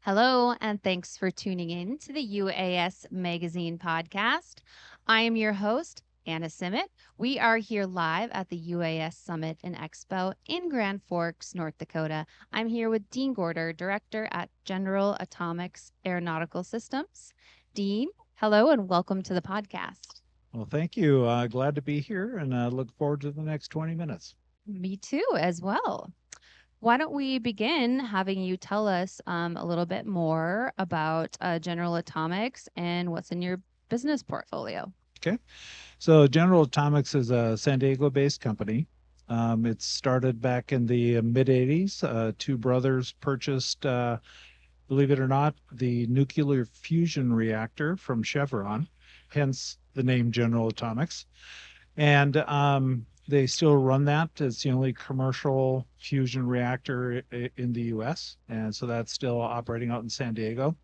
Hello, and thanks for tuning in to the UAS Magazine podcast. I am your host, Anna Simet. We are here live at the UAS Summit and Expo in Grand Forks, North Dakota. I'm here with Dean Gorder, Director at General Atomics Aeronautical Systems. Dean, hello, and welcome to the podcast. Well, thank you. Glad to be here and look forward to the next 20 minutes. Me too, as well. Why don't we begin having you tell us a little bit more about General Atomics and what's in your business portfolio? Okay. So, General Atomics is a San Diego based company. It started back in the mid 80s. Two brothers purchased, believe it or not, the nuclear fusion reactor from Chevron, hence the name General Atomics. And they still run that. It's the only commercial fusion reactor in the US. And so that's still operating out in San Diego.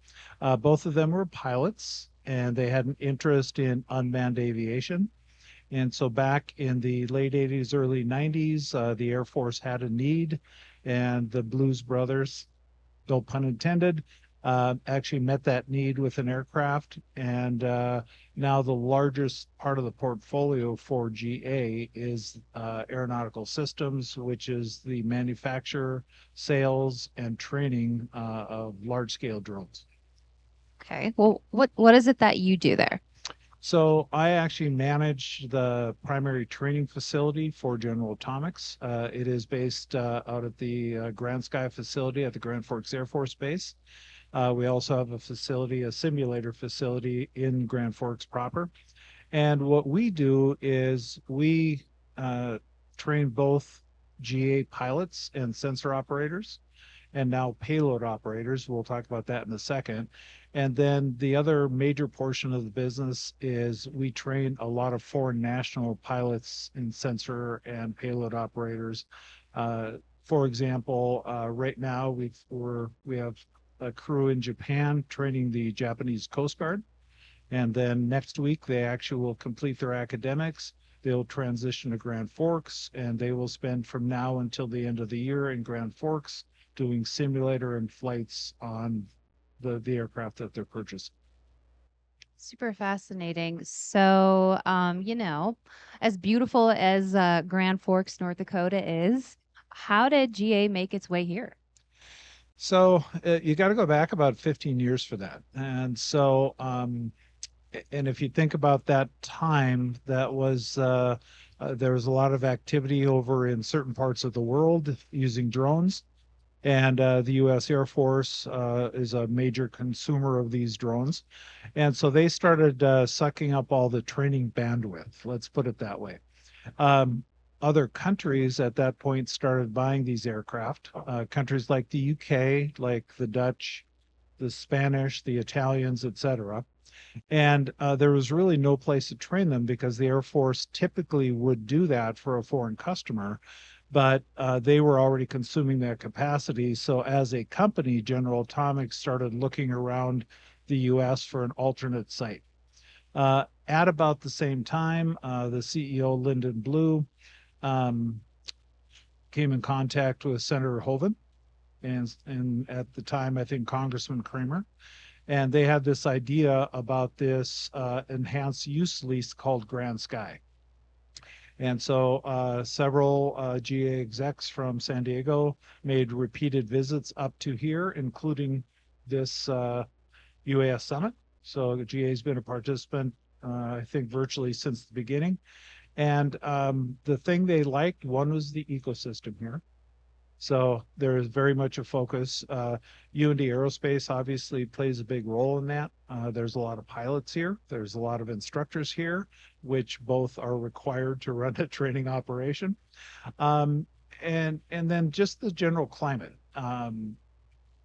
Both of them were pilots and they had an interest in unmanned aviation. And so back in the late 80s, early 90s, the Air Force had a need, and the Blues Brothers, no pun intended, actually met that need with an aircraft. And now the largest part of the portfolio for GA is aeronautical systems, which is the manufacture, sales, and training of large scale drones. Okay. Well, what is it that you do there? So I actually manage the primary training facility for General Atomics. It is based out at the Grand Sky facility at the Grand Forks Air Force Base. We also have a facility, a simulator facility in Grand Forks proper. And what we do is we train both GA pilots and sensor operators, and now payload operators. We'll talk about that in a second. And then the other major portion of the business is we train a lot of foreign national pilots and sensor and payload operators. For example, right now we have a crew in Japan training the Japanese Coast Guard. And then next week, they actually will complete their academics. They'll transition to Grand Forks, and they will spend from now until the end of the year in Grand Forks doing simulator and flights on the aircraft that they're purchasing. Super fascinating. So, as beautiful as Grand Forks, North Dakota is, how did GA make its way here? So you got to go back about 15 years for that. And so, and if you think about that time, that was there was a lot of activity over in certain parts of the world using drones. And the U.S. Air Force is a major consumer of these drones. And so they started sucking up all the training bandwidth, let's put it that way. Um, Other countries at that point started buying these aircraft. Countries like the UK, like the Dutch, the Spanish, the Italians, etc. And there was really no place to train them because the Air Force typically would do that for a foreign customer, but they were already consuming that capacity. So as a company, General Atomics started looking around the US for an alternate site. At about the same time, the CEO, Lyndon Blue, um, came in contact with Senator Hoven and at the time, I think Congressman Kramer. And they had this idea about this enhanced use lease called Grand Sky. And so several GA execs from San Diego made repeated visits up to here, including this UAS Summit. So GA has been a participant, I think, virtually since the beginning. And the thing they liked, one was the ecosystem here. So there is very much a focus. UND Aerospace obviously plays a big role in that. There's a lot of pilots here. There's a lot of instructors here, which both are required to run a training operation. Um, and then just the general climate.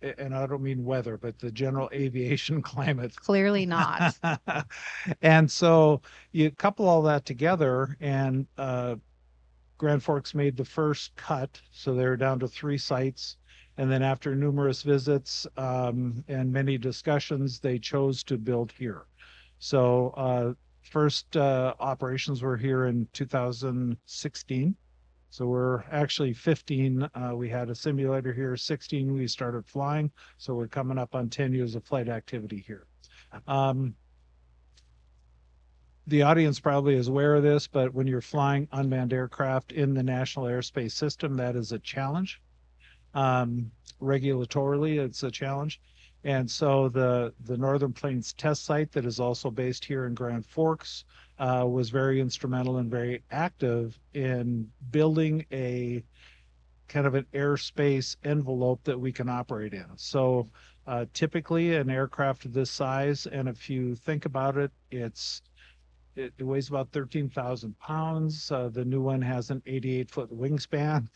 And I don't mean weather, but the general aviation climate. Clearly not. And so you couple all that together, and Grand Forks made the first cut, so they're down to 3 sites. And then after numerous visits and many discussions, they chose to build here. So first operations were here in 2016. So we're actually 15. We had a simulator here. 16, we started flying. So we're coming up on 10 years of flight activity here. Um, the audience probably is aware of this, but when you're flying unmanned aircraft in the National Airspace System, that is a challenge. Um, Regulatorily, it's a challenge. And so the Northern Plains test site that is also based here in Grand Forks was very instrumental and very active in building a kind of an airspace envelope that we can operate in. So typically an aircraft of this size, and if you think about it, it weighs about 13,000 pounds. The new one has an 88-foot wingspan.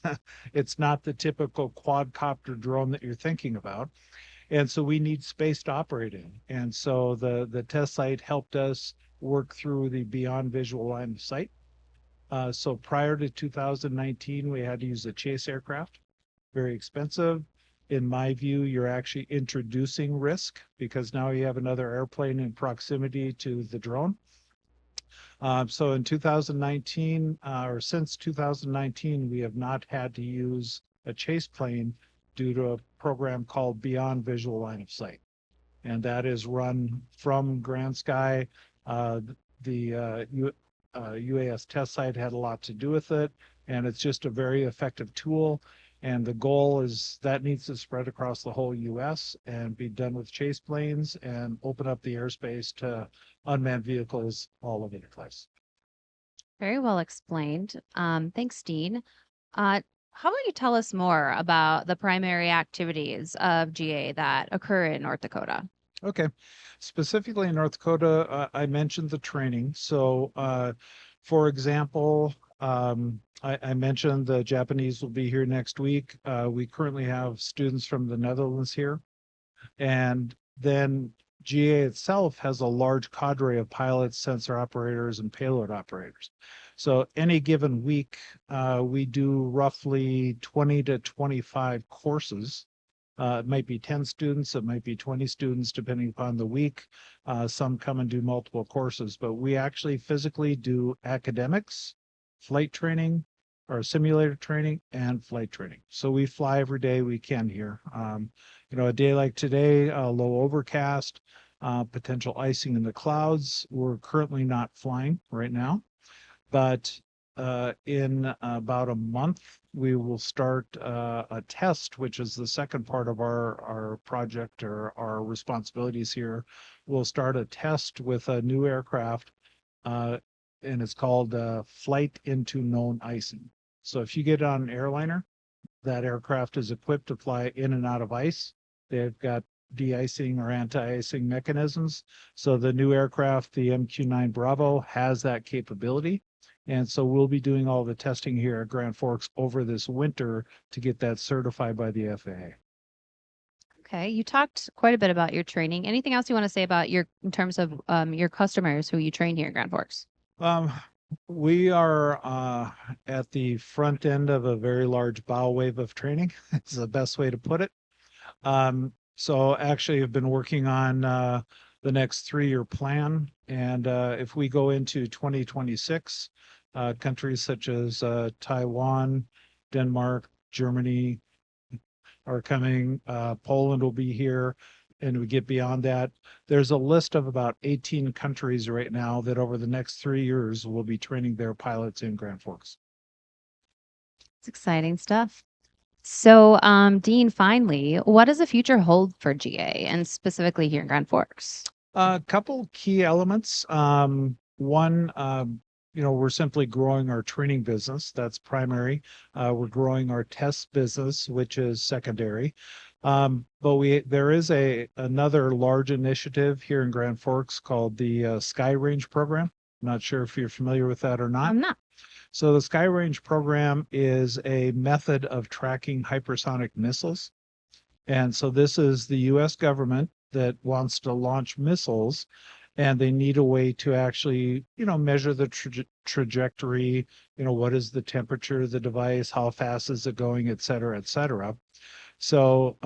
It's not the typical quadcopter drone that you're thinking about. And so we need space to operate in. And so the test site helped us work through the beyond visual line of sight. So prior to 2019, we had to use a chase aircraft, very expensive. In my view, you're actually introducing risk because now you have another airplane in proximity to the drone. So in 2019, or since 2019, we have not had to use a chase plane due to a program called Beyond Visual Line of Sight. And that is run from Grand Sky. The UAS test site had a lot to do with it, and it's just a very effective tool. And the goal is that needs to spread across the whole US and be done with chase planes and open up the airspace to unmanned vehicles all over the place. Very well explained. Thanks, Dean. How about you tell us more about the primary activities of GA that occur in North Dakota? Okay. Specifically in North Dakota, I mentioned the training. So, for example, I mentioned the Japanese will be here next week. We currently have students from the Netherlands here. And then GA itself has a large cadre of pilots, sensor operators, and payload operators. So any given week, we do roughly 20 to 25 courses. It might be 10 students, it might be 20 students, depending upon the week. Some come and do multiple courses, but we actually physically do academics, flight training, or simulator training, and flight training. So we fly every day we can here. A day like today, low overcast, potential icing in the clouds. We're currently not flying right now, but in about a month, we will start a test, which is the second part of our project or our responsibilities here. We'll start a test with a new aircraft, and it's called Flight into Known Icing. So if you get on an airliner, that aircraft is equipped to fly in and out of ice. They've got de-icing or anti-icing mechanisms. So the new aircraft, the MQ-9 Bravo, has that capability. And so we'll be doing all the testing here at Grand Forks over this winter to get that certified by the FAA. Okay, you talked quite a bit about your training. Anything else you want to say about in terms of your customers who you train here at Grand Forks? We are at the front end of a very large bow wave of training. It's the best way to put it. So actually, I've been working on the next 3-year plan. And if we go into 2026, countries such as Taiwan, Denmark, Germany are coming. Poland will be here. And we get beyond that. There's a list of about 18 countries right now that over the next 3 years will be training their pilots in Grand Forks. It's exciting stuff. So, Dean, finally, what does the future hold for GA and specifically here in Grand Forks? A couple key elements. One, we're simply growing our training business. That's primary. We're growing our test business, which is secondary. But there is another large initiative here in Grand Forks called the Sky Range program. I'm not sure if you're familiar with that or not. I'm not. So the Sky Range program is a method of tracking hypersonic missiles. And so this is the US government that wants to launch missiles, and they need a way to actually, measure the trajectory, what is the temperature of the device, how fast is it going, et cetera, et cetera. So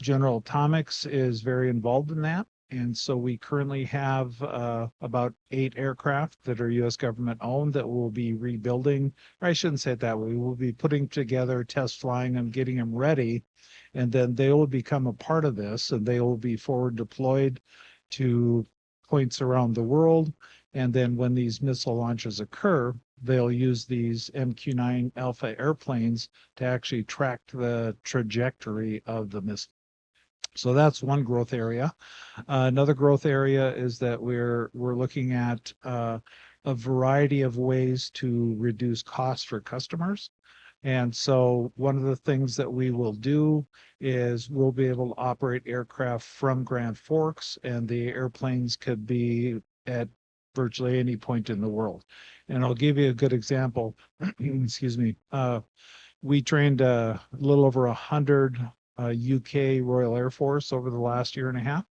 General Atomics is very involved in that. And so we currently have about 8 aircraft that are U.S. government owned that we'll be rebuilding. Or I shouldn't say it that way. We'll be putting together, test flying them, getting them ready, and then they will become a part of this, and they will be forward deployed to points around the world. And then when these missile launches occur, they'll use these MQ-9 Alpha airplanes to actually track the trajectory of the missile. So that's one growth area. Another growth area is that we're looking at a variety of ways to reduce costs for customers. And so one of the things that we will do is we'll be able to operate aircraft from Grand Forks, and the airplanes could be at virtually any point in the world. And I'll give you a good example. Excuse me. We trained a little over 100 UK Royal Air Force over the last year and a half.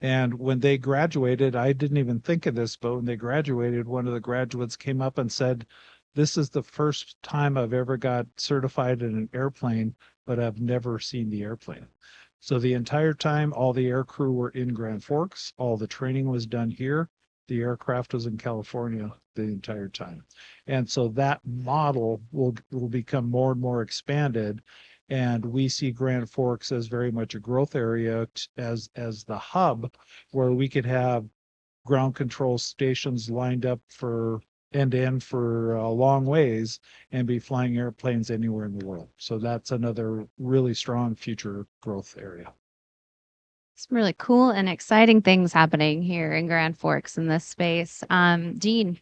And when they graduated, I didn't even think of this, but when they graduated, one of the graduates came up and said, "This is the first time I've ever got certified in an airplane, but I've never seen the airplane." So the entire time, all the air crew were in Grand Forks. All the training was done here. The aircraft was in California the entire time. And so that model will become more and more expanded. And we see Grand Forks as very much a growth area as the hub where we could have ground control stations lined up for end to end for a long ways and be flying airplanes anywhere in the world. So that's another really strong future growth area. Some really cool and exciting things happening here in Grand Forks in this space. Dean,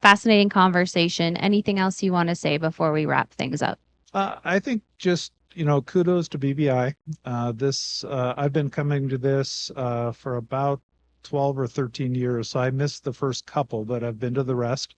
fascinating conversation. Anything else you want to say before we wrap things up? I think just, kudos to BBI. I've been coming to this for about 12 or 13 years. So I missed the first couple, but I've been to the rest.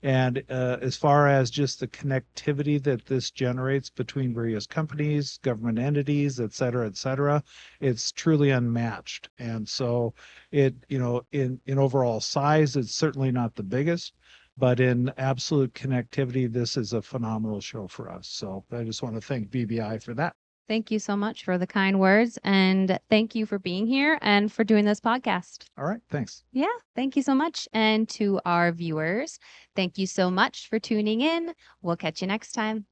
And as far as just the connectivity that this generates between various companies, government entities, et cetera, it's truly unmatched. And so in overall size, it's certainly not the biggest, but in absolute connectivity, this is a phenomenal show for us. So I just want to thank BBI for that. Thank you so much for the kind words. And thank you for being here and for doing this podcast. All right. Thanks. Yeah, thank you so much. And to our viewers, thank you so much for tuning in. We'll catch you next time.